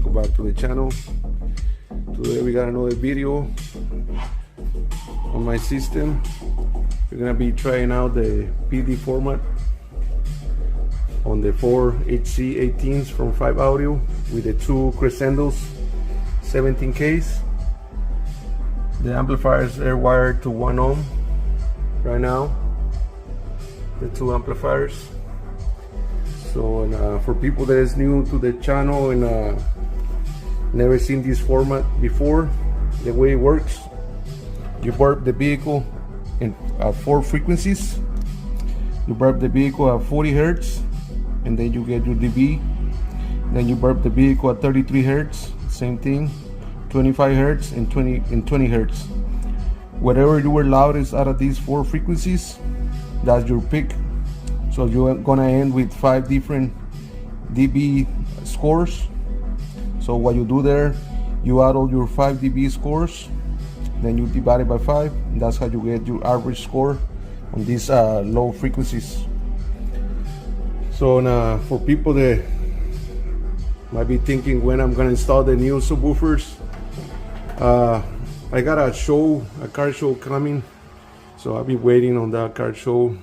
welcome back to the channel. Today we got another video on my system. We're gonna be trying out the PD format on the 4 HC18s from 5 Audio with the 2 Crescendos 17Ks. The amplifiers are wired to 1 ohm right now, the 2 amplifiers. So for people that is new to the channel and never seen this format before, the way it works, you burp the vehicle in 4 frequencies. You burp the vehicle at 40 Hertz, and then you get your dB. Then you burp the vehicle at 33 Hertz, same thing, 25 Hertz and 20 Hertz. Whatever you were loudest out of these 4 frequencies, that's your pick. So you're gonna end with 5 different dB scores. So what you do there, you add all your 5 dB scores, then you divide it by 5, and that's how you get your average score on these low frequencies. So for people that might be thinking when I'm gonna install the new subwoofers, I got a car show coming, so I'll be waiting on that car show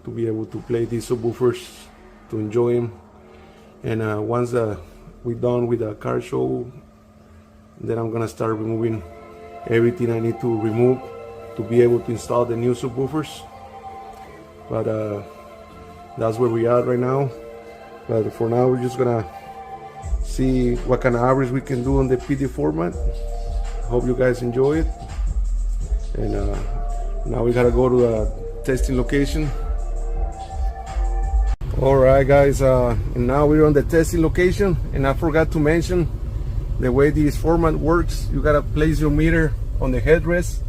to be able to play these subwoofers, to enjoy them. And once we're done with the car show, then I'm gonna start removing everything I need to remove to be able to install the new subwoofers. But that's where we are right now. But for now, we're just gonna see what kind of average we can do on the PD format. Hope you guys enjoy it. And now we gotta go to the testing location. Alright guys, and now we're on the testing location, and I forgot to mention the way this format works. You gotta place your meter on the headrest,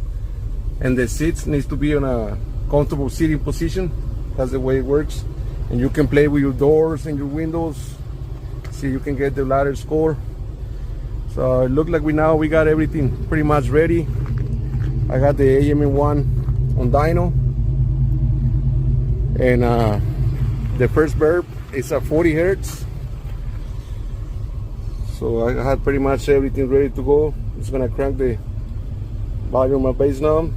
and the seats needs to be on a comfortable sitting position. That's the way it works. And you can play with your doors and your windows, see you can get the ladder score. So it looks like we got everything pretty much ready. I got the AMN1 on dyno, and the first burp is at 40 Hertz. So I had pretty much everything ready to go. I'm just gonna crank the volume of bass knob.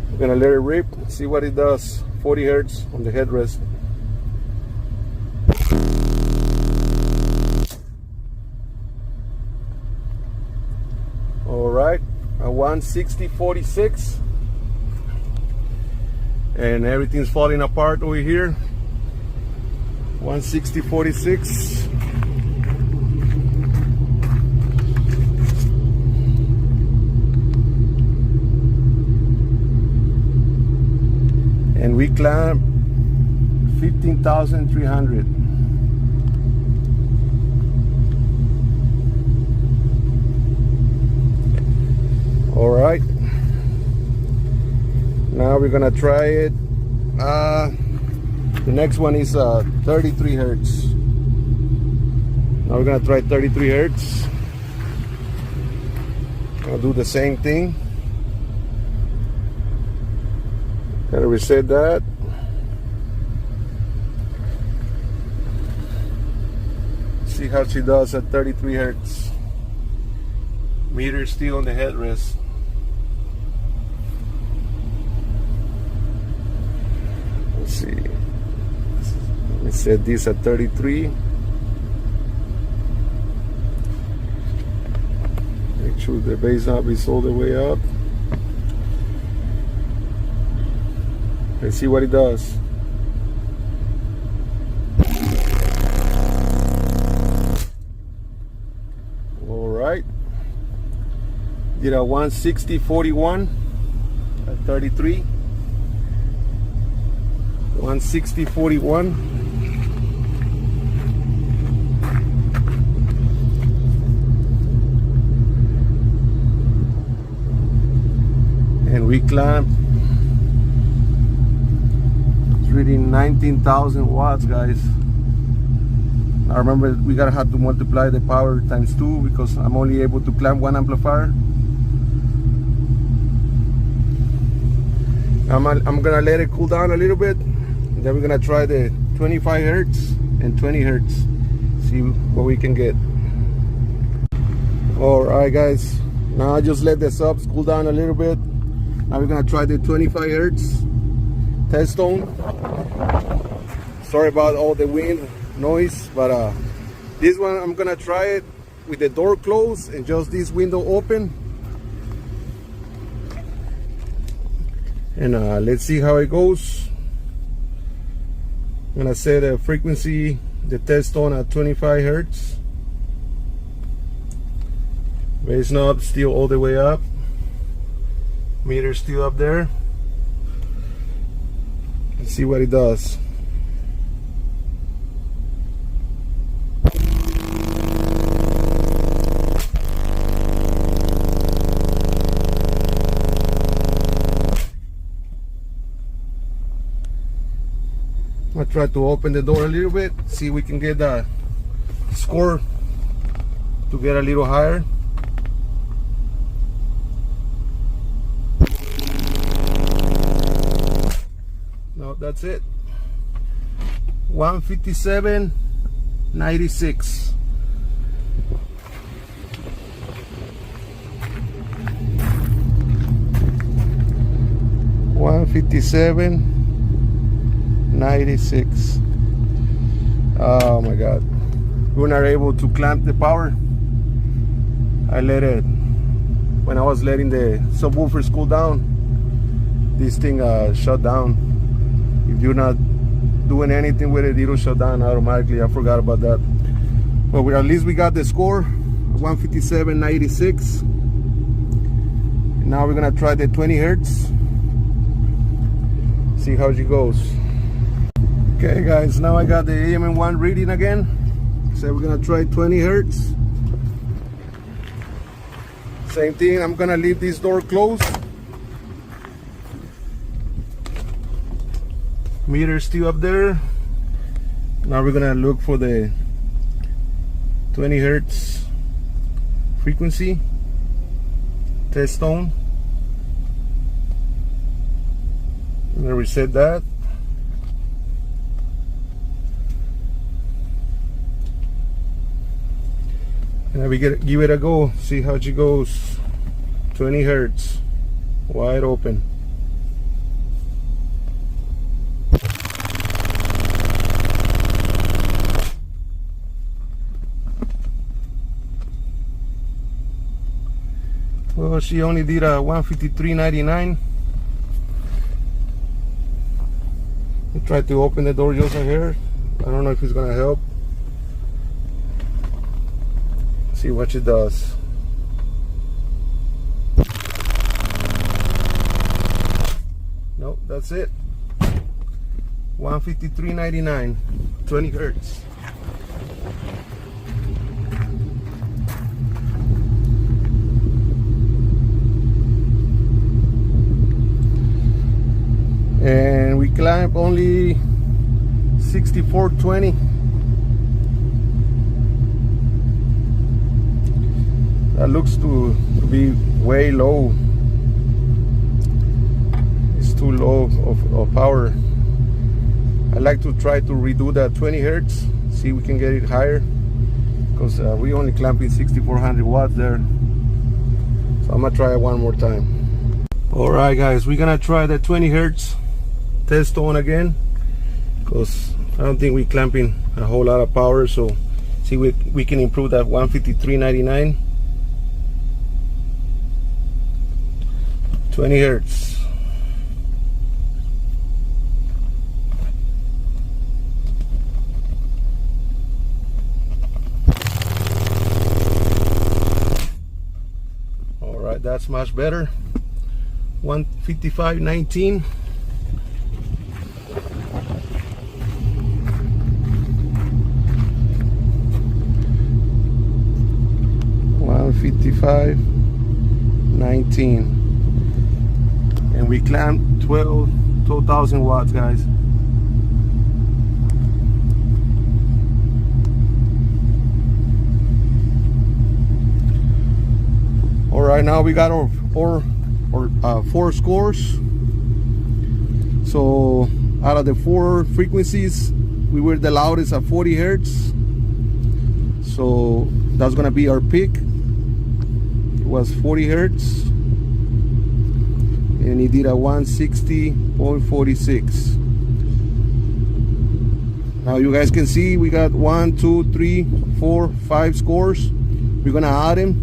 I'm gonna let it rip, see what it does. 40 Hertz on the headrest. All right, a 160/46. And everything's falling apart over here. 160/46. And we climb 15,300. All right. Now we're gonna try it. The next one is 33 Hertz. Now we're gonna try 33 Hertz. I'll do the same thing. Gotta reset that. See how she does at 33 Hertz. Meter still on the headrest. See, let me set this at 33. Make sure the bass knob is all the way up. Let's see what it does. All right, did a 160/41 at 33. 160/41. And we climb. It's reading 19,000 watts, guys. I remember we gotta have to multiply the power times 2 because I'm only able to clamp 1 amplifier. I'm gonna let it cool down a little bit. Then we're gonna try the 25 Hertz and 20 Hertz. See what we can get. All right, guys. Now I just let the subs cool down a little bit. Now we're gonna try the 25 hertz test tone. Sorry about all the wind noise, but this one I'm gonna try it with the door closed and just this window open. And let's see how it goes. I'm gonna set a frequency, the test tone at 25 hertz. Bass knob still all the way up. Meter still up there. Let's see what it does. I'm gonna try to open the door a little bit, see if we can get the score to get a little higher. No, that's it. 157.96. $157.96. Oh my god, we're not able to clamp the power. I let it, when I was letting the subwoofers cool down, this thing shut down. If you're not doing anything with it, it'll shut down automatically. I forgot about that. But at least we got the score, 157.96. Now we're gonna try the 20 hertz, see how it goes. Okay guys, now I got the AM1 reading again. So we're gonna try 20 hertz. Same thing, I'm gonna leave this door closed. Meter still up there. Now we're gonna look for the 20 hertz frequency test tone. I'm gonna reset that. And we give it a go, see how it goes. 20 hertz, wide open. Well, she only did a 153.99. I tried to open the door just here. I don't know if it's gonna help. See what she does. Nope, that's it. 153.99, 20 hertz. And we climb only 64.20. That looks to be way low. It's too low of power. I like to try to redo that 20 hertz, see if we can get it higher, because we only clamping 6400 watts there. So I'm gonna try it one more time. All right guys, we're gonna try the 20 hertz test on again, because I don't think we're clamping a whole lot of power. So see if we can improve that 153.99. 20 hertz. All right, that's much better. 155.19. 155.19. And we clamped 12,000 watts, guys. All right, now we got our four scores. So out of the 4 frequencies, we were the loudest at 40 hertz. So that's gonna be our peak. It was 40 hertz and he did a 160.46. Now you guys can see we got 1, 2, 3, 4, 5 scores. We're gonna add them,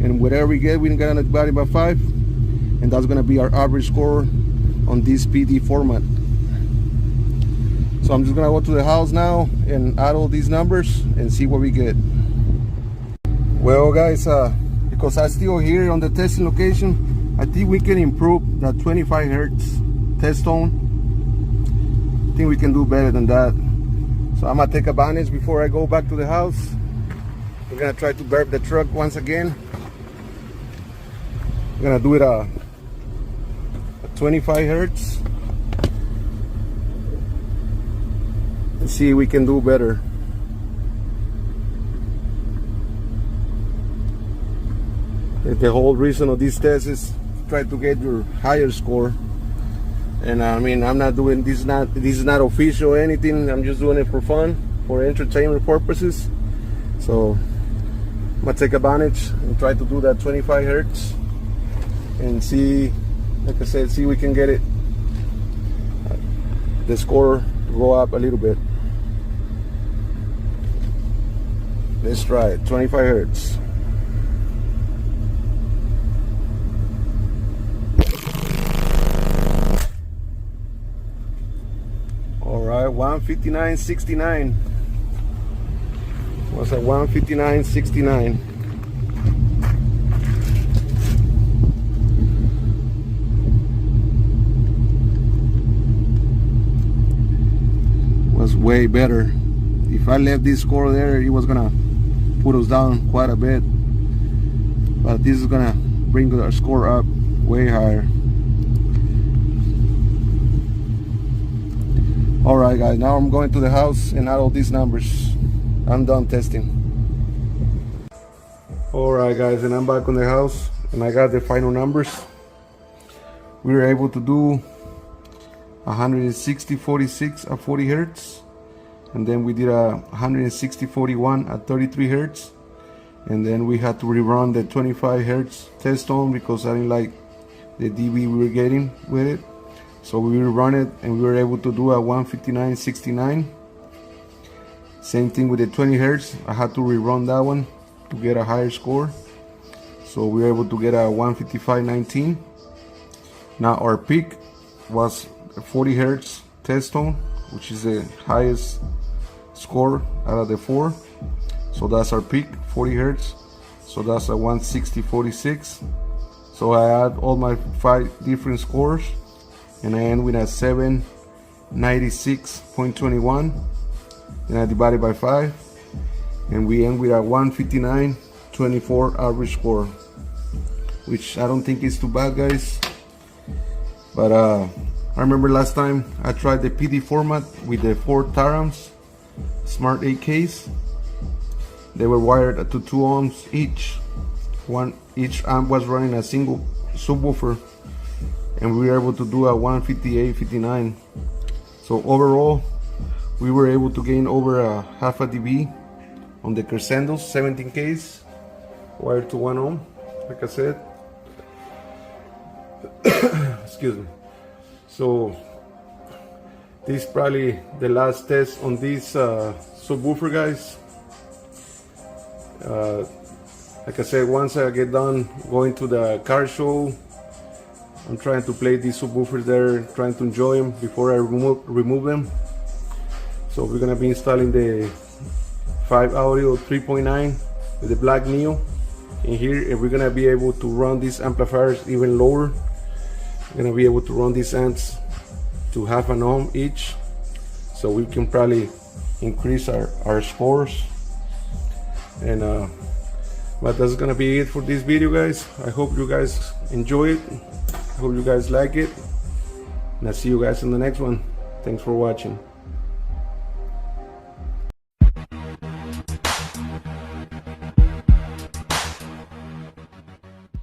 and whatever we get, we're gonna divide it by 5, and that's gonna be our average score on this PD format. So I'm just gonna go to the house now and add all these numbers and see what we get. Well guys, because I'm still here on the testing location, I think we can improve that 25 hertz test tone. I think we can do better than that. So I'm gonna take advantage before I go back to the house. We're gonna try to burp the truck once again. We're gonna do it at 25 hertz. Let's see if we can do better. The whole reason of this test is to try to get your higher score. And I mean, I'm not doing this. This is not official or anything. I'm just doing it for fun, for entertainment purposes. So I'm gonna take advantage and try to do that 25 hertz and see, like I said, see if we can get it, the score go up a little bit. Let's try it. 25 hertz. All right, 159.69. Was at 159.69. Was way better. If I left this score there, it was gonna put us down quite a bit. But this is gonna bring our score up way higher. Alright guys, now I'm going to the house and add all these numbers. I'm done testing. Alright guys, and I'm back on the house and I got the final numbers. We were able to do 160.46 at 40 hertz, and then we did a 160.41 at 33 hertz, and then we had to rerun the 25 hertz test tone because I didn't like the dB we were getting with it. So we rerun it and we were able to do a 159.69. Same thing with the 20 hertz. I had to rerun that one to get a higher score. So we were able to get a 155.19. Now our peak was a 40 hertz test tone, which is the highest score out of the 4. So that's our peak, 40 hertz. So that's a 160.46. So I add all my 5 different scores and I end with a 796.21. Then I divide it by 5 and we end with a 159.24 average score, which I don't think is too bad, guys. But I remember last time I tried the PD format with the 4 Tarams Smart 8Ks. They were wired to 2 ohms each. Each amp was running a single subwoofer, and we were able to do a 158.59. So overall, we were able to gain over a half a dB on the Crescendos 17Ks wired to 1 ohm, like I said. Excuse me. So this is probably the last test on this subwoofer, guys. Like I said, once I get done going to the car show, I'm trying to play these subwoofers there, trying to enjoy them before I remove them. So we're gonna be installing the 5 Audio 3.9 with the black Neo in here, and we're gonna be able to run these amplifiers even lower. We're gonna be able to run these amps to half an ohm each, so we can probably increase our scores. And but that's gonna be it for this video, guys. I hope you guys enjoy it. I hope you guys like it, and I'll see you guys in the next one. Thanks for watching.